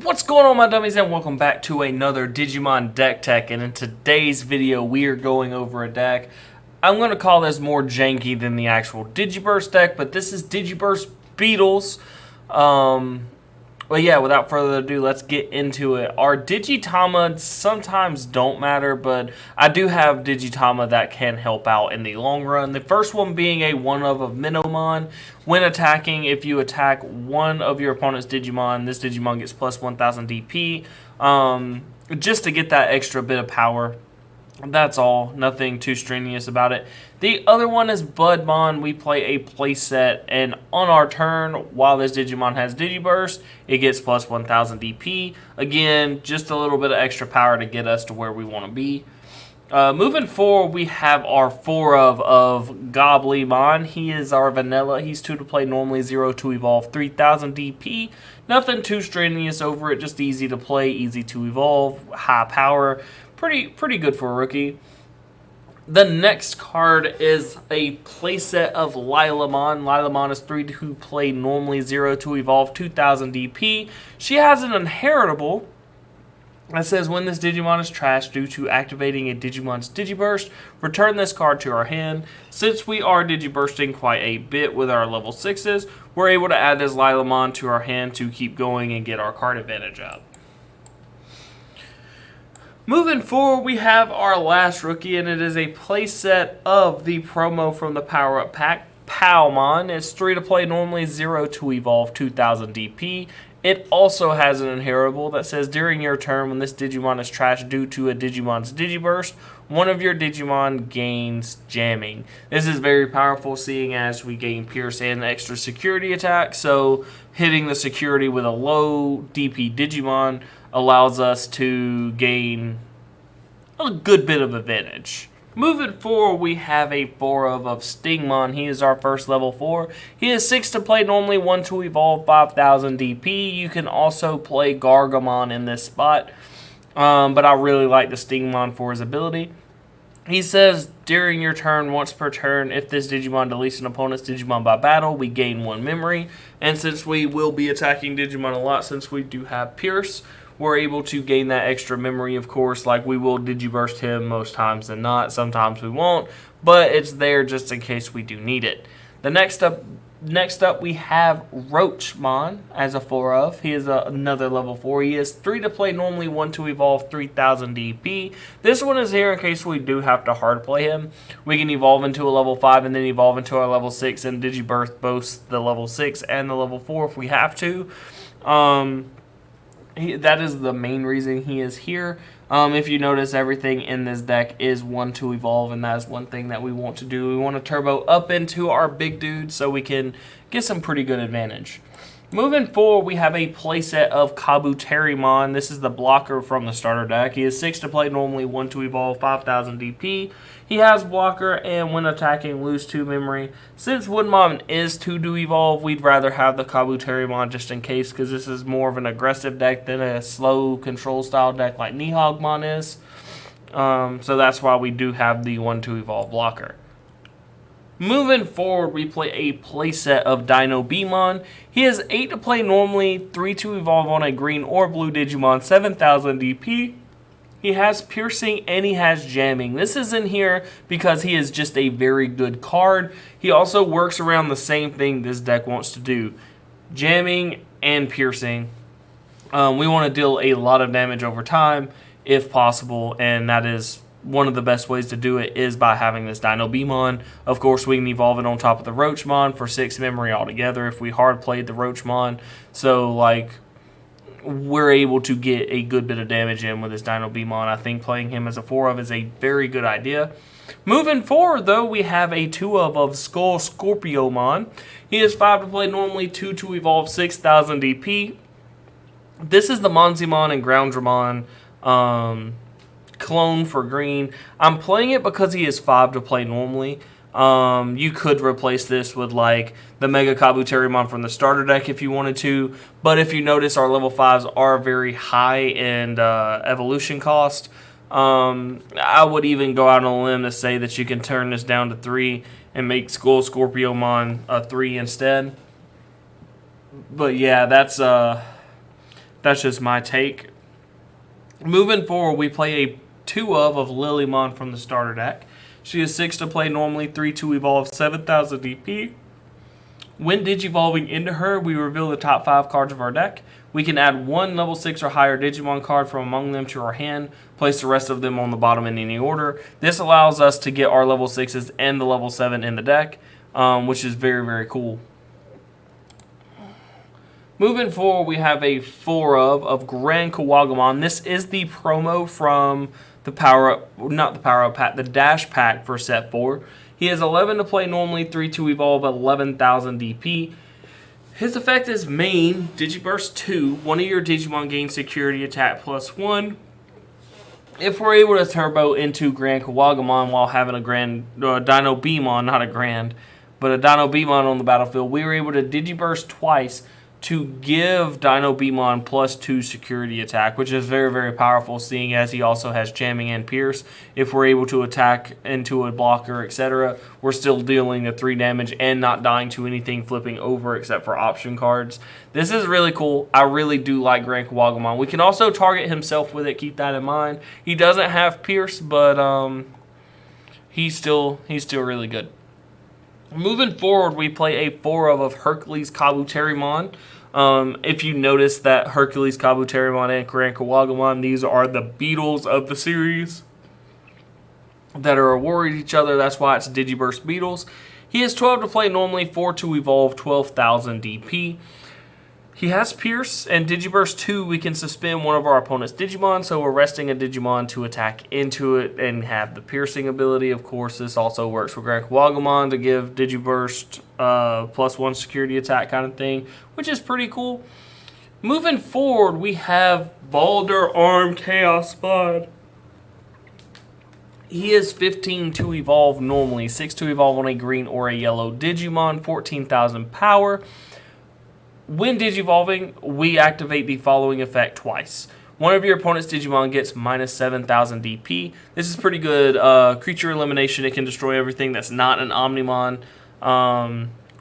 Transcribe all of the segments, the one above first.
What's going on, my dummies, and welcome back to another Digimon deck tech. And in today's video we are going over a deck. I'm going to call this more janky than the actual Digi-Burst deck, but this is Digi-Burst Beetles. But yeah, without further ado, let's get into it. Our Digitama sometimes don't matter, but I do have Digitama that can help out in the long run. The first one being a one-of Minomon. When attacking, if you attack one of your opponent's Digimon, this Digimon gets plus 1000 DP, just to get that extra bit of power. That's all. Nothing too strenuous about it. The other one is Budmon. We play a playset, and on our turn, while this Digimon has Digi-Burst, it gets plus 1000 DP. Again, just a little bit of extra power to get us to where we want to be. Moving forward, we have our 4 of Goblimon. He is our vanilla. He's 2 to play normally, 0 to evolve, 3000 DP. Nothing too strenuous over it, just easy to play, easy to evolve, high power. Pretty good for a rookie. The next card is a playset of Lilamon. Lilamon is 3 to play normally, 0 to evolve, 2000 DP. She has an inheritable that says when this Digimon is trashed due to activating a Digimon's Digi-Burst, return this card to our hand. Since we are Digi-Bursting quite a bit with our level 6s, we're able to add this Lilamon to our hand to keep going and get our card advantage up. Moving forward, we have our last rookie, and it is a playset of the promo from the Power Up Pack, Palmon. It's 3 to play normally, 0 to evolve, 2000 DP. It also has an inheritable that says during your turn, when this Digimon is trashed due to a Digimon's Digi-Burst, one of your Digimon gains jamming. This is very powerful, seeing as we gain Pierce and extra security attack, so hitting the security with a low DP Digimon allows us to gain a good bit of advantage. Moving forward, we have a 4 of Stingmon. He is our first level 4. He is 6 to play normally, 1 to evolve, 5000 DP. You can also play Gargamon in this spot, but I really like the Stingmon for his ability. He says, during your turn, once per turn, if this Digimon deletes an opponent's Digimon by battle, we gain 1 memory. And since we will be attacking Digimon a lot, since we do have Pierce, we're able to gain that extra memory, of course. Like, we will Digi-Burst him most times than not. Sometimes we won't, but it's there just in case we do need it. The next up we have Roachmon as a 4 of. He is another level 4. He is 3 to play normally, 1 to evolve, 3000 DP. This one is here in case we do have to hard play him. We can evolve into a level 5 and then evolve into our level 6 and Digi-Burst both the level 6 and the level 4 if we have to. That is the main reason he is here. If you notice, everything in this deck is 1 to evolve, and that is one thing that we want to do. We want to turbo up into our big dude so we can get some pretty good advantage. Moving forward, we have a playset of Kabuterimon. This is the blocker from the starter deck. He is 6 to play normally, 1 to evolve, 5000 DP. He has blocker, and when attacking, lose 2 memory. Since Woodmon is 2 to evolve, we'd rather have the Kabuterimon just in case, because this is more of an aggressive deck than a slow control style deck like Nihogmon is. So that's why we do have the 1 to evolve blocker. Moving forward, we play a playset of Dino-Beamon. He is 8 to play normally, 3 to evolve on a green or blue Digimon, 7000 DP. He has piercing and he has jamming. This is in here because he is just a very good card. He also works around the same thing this deck wants to do, jamming and piercing. We want to deal a lot of damage over time if possible, and that is one of the best ways to do it is by having this Dino-Beamon. Of course, we can evolve it on top of the Roachmon for 6 memory altogether if we hard played the Roachmon. So, like, we're able to get a good bit of damage in with this Dino-Beamon. I think playing him as a 4 of is a very good idea. Moving forward, though, we have a 2 of Skullscorpiomon. He is 5 to play normally, 2 to evolve, 6000 DP. This is the Monzimon and Groundramon clone for green. I'm playing it because he is 5 to play normally. You could replace this with like the Mega Kabuterimon from the starter deck if you wanted to, but if you notice, our level 5s are very high in evolution cost. I would even go out on a limb to say that you can turn this down to 3 and make Skullscorpiomon a 3 instead. But yeah, that's That's just my take. Moving forward, we play a 2 of Lilymon from the starter deck. She is 6 to play normally, 3/2 evolve, 7,000 DP. When digivolving into her, we reveal the top 5 cards of our deck. We can add 1 level 6 or higher Digimon card from among them to our hand, place the rest of them on the bottom in any order. This allows us to get our level 6s and the level 7 in the deck, which is very, very cool. Moving forward, we have a 4 of Grandkuwagamon. This is the promo from the the Dash Pack for set 4. He has 11 to play normally, 3/2 evolve, 11,000 DP. His effect is main, Digi-Burst 2. One of your Digimon gains security attack +1. If we're able to turbo into Grandkuwagamon while having a Dino-Beamon, not a Grand, but a Dino-Beamon on the battlefield, we were able to Digi-Burst twice to give Dino-Beamon +2 security attack, which is very, very powerful, seeing as he also has jamming and pierce. If we're able to attack into a blocker, etc., we're still dealing the 3 damage and not dying to anything flipping over except for option cards. This is really cool. I really do like Grandkuwagamon. We can also target himself with it, keep that in mind. He doesn't have pierce, but he's still really good. Moving forward, we play a 4 of Herculeskabuterimon. If you notice that Herculeskabuterimon and Grandkuwagamon, these are the Beetles of the series that are a war at each other. That's why it's Digi-Burst Beetles. He has 12 to play normally, 4 to evolve, 12,000 DP. He has Pierce, and Digi-Burst 2, we can suspend one of our opponent's Digimon, so we're resting a Digimon to attack into it and have the piercing ability. Of course, this also works for Grandkuwagamon to give Digi-Burst +1 security attack kind of thing, which is pretty cool. Moving forward, we have Balder Arm Chaos Bud. He is 15 to evolve normally, 6 to evolve on a green or a yellow Digimon, 14,000 power. When digivolving, we activate the following effect twice. One of your opponent's Digimon gets -7,000 DP. This is pretty good creature elimination. It can destroy everything that's not an Omnimon,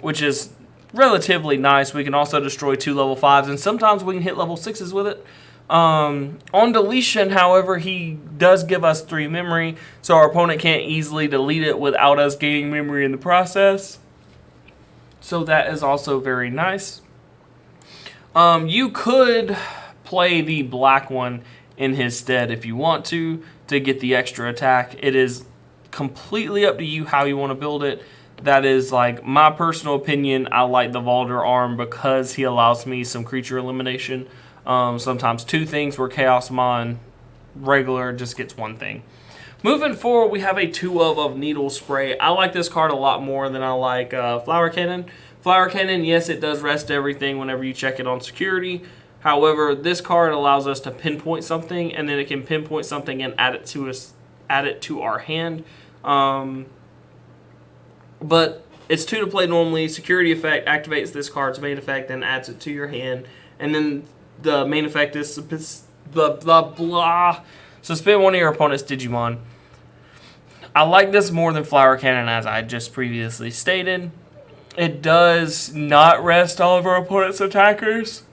which is relatively nice. We can also destroy 2 level 5s, and sometimes we can hit level 6s with it. On deletion, however, he does give us 3 memory, so our opponent can't easily delete it without us gaining memory in the process. So that is also very nice. You could play the black one in his stead if you want to get the extra attack. It is completely up to you how you want to build it. That is like my personal opinion. I like the Balder Arm because he allows me some creature elimination. Sometimes 2 things where Chaosmon regular just gets 1 thing. Moving forward, we have a 2 of Needle Spray. I like this card a lot more than I like Flower Cannon. Flower Cannon, yes, it does rest everything whenever you check it on security. However, this card allows us to pinpoint something, and then it can pinpoint something and add it to our hand. But it's 2 to play normally. Security effect activates this card's main effect and adds it to your hand. And then the main effect is blah blah blah. Suspend one of your opponent's Digimon. I like this more than Flower Cannon, as I just previously stated. It does not rest all of our opponent's attackers,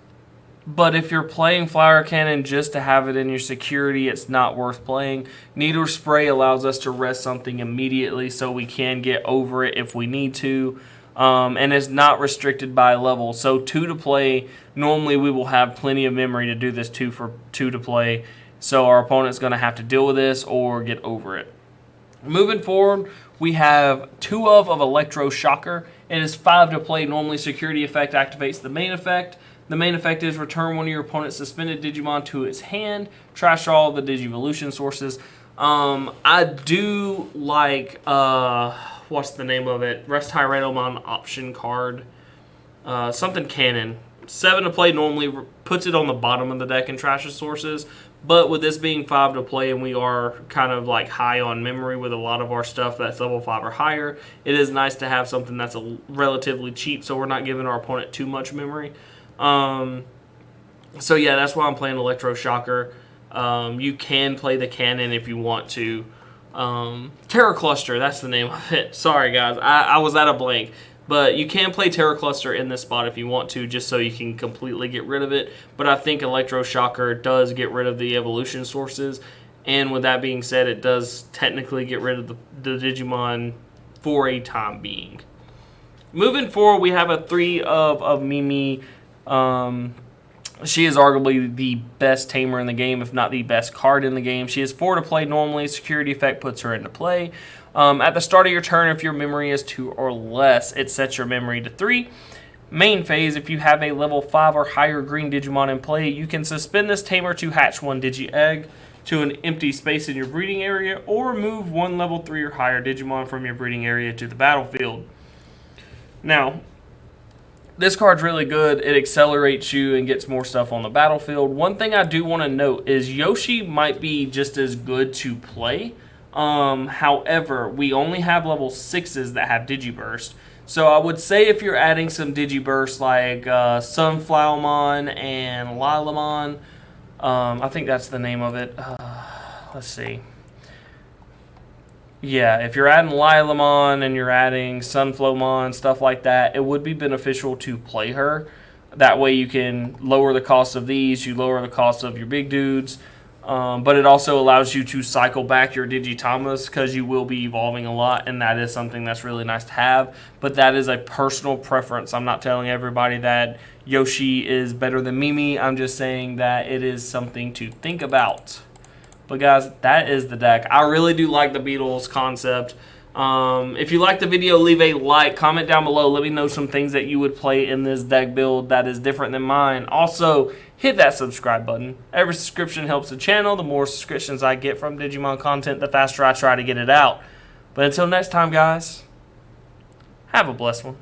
but if you're playing Flower Cannon just to have it in your security, it's not worth playing. Needle Spray allows us to rest something immediately so we can get over it if we need to, and is not restricted by level. So 2 to play, normally we will have plenty of memory to do this 2 to play, so our opponent's going to have to deal with this or get over it. Moving forward, we have 2 of Electro Shocker. It is 5 to play. Normally, security effect activates the main effect. The main effect is return one of your opponent's suspended Digimon to its hand. Trash all the Digivolution sources. I do like, what's the name of it? Rest Tyrannomon option card. Something Cannon. 7 to play normally puts it on the bottom of the deck and trashes sources. But with this being 5 to play, and we are kind of like high on memory with a lot of our stuff that's level 5 or higher, it is nice to have something that's relatively cheap so we're not giving our opponent too much memory. So yeah, that's why I'm playing Electro Shocker. You can play the Cannon if you want to. Terror Cluster, that's the name of it. Sorry guys, I was at a blank. But you can play Terra Cluster in this spot if you want to, just so you can completely get rid of it. But I think Electroshocker does get rid of the evolution sources. And with that being said, it does technically get rid of the Digimon for a time being. Moving forward, we have a 3 of Mimi. She is arguably the best tamer in the game, if not the best card in the game. She is 4 to play normally. Security effect puts her into play. At the start of your turn, if your memory is 2 or less, it sets your memory to 3. Main phase, if you have a level 5 or higher green Digimon in play, you can suspend this tamer to hatch 1 Digi-Egg to an empty space in your breeding area, or move 1 level 3 or higher Digimon from your breeding area to the battlefield. Now, this card's really good. It accelerates you and gets more stuff on the battlefield. One thing I do want to note is Yoshi might be just as good to play. However, we only have level 6s that have Digi-Burst. So I would say if you're adding some Digi-Burst like Sunflowermon and Lilamon, I think that's the name of it. Let's see. Yeah, if you're adding Lilamon and you're adding Sunflowmon, stuff like that, it would be beneficial to play her. That way you can lower the cost of these, you lower the cost of your big dudes, but it also allows you to cycle back your Digitamas because you will be evolving a lot, and that is something that's really nice to have. But that is a personal preference. I'm not telling everybody that Yoshi is better than Mimi. I'm just saying that it is something to think about. But guys, that is the deck. I really do like the Beatles concept. If you like the video, leave a like. Comment down below. Let me know some things that you would play in this deck build that is different than mine. Also, hit that subscribe button. Every subscription helps the channel. The more subscriptions I get from Digimon content, the faster I try to get it out. But until next time, guys, have a blessed one.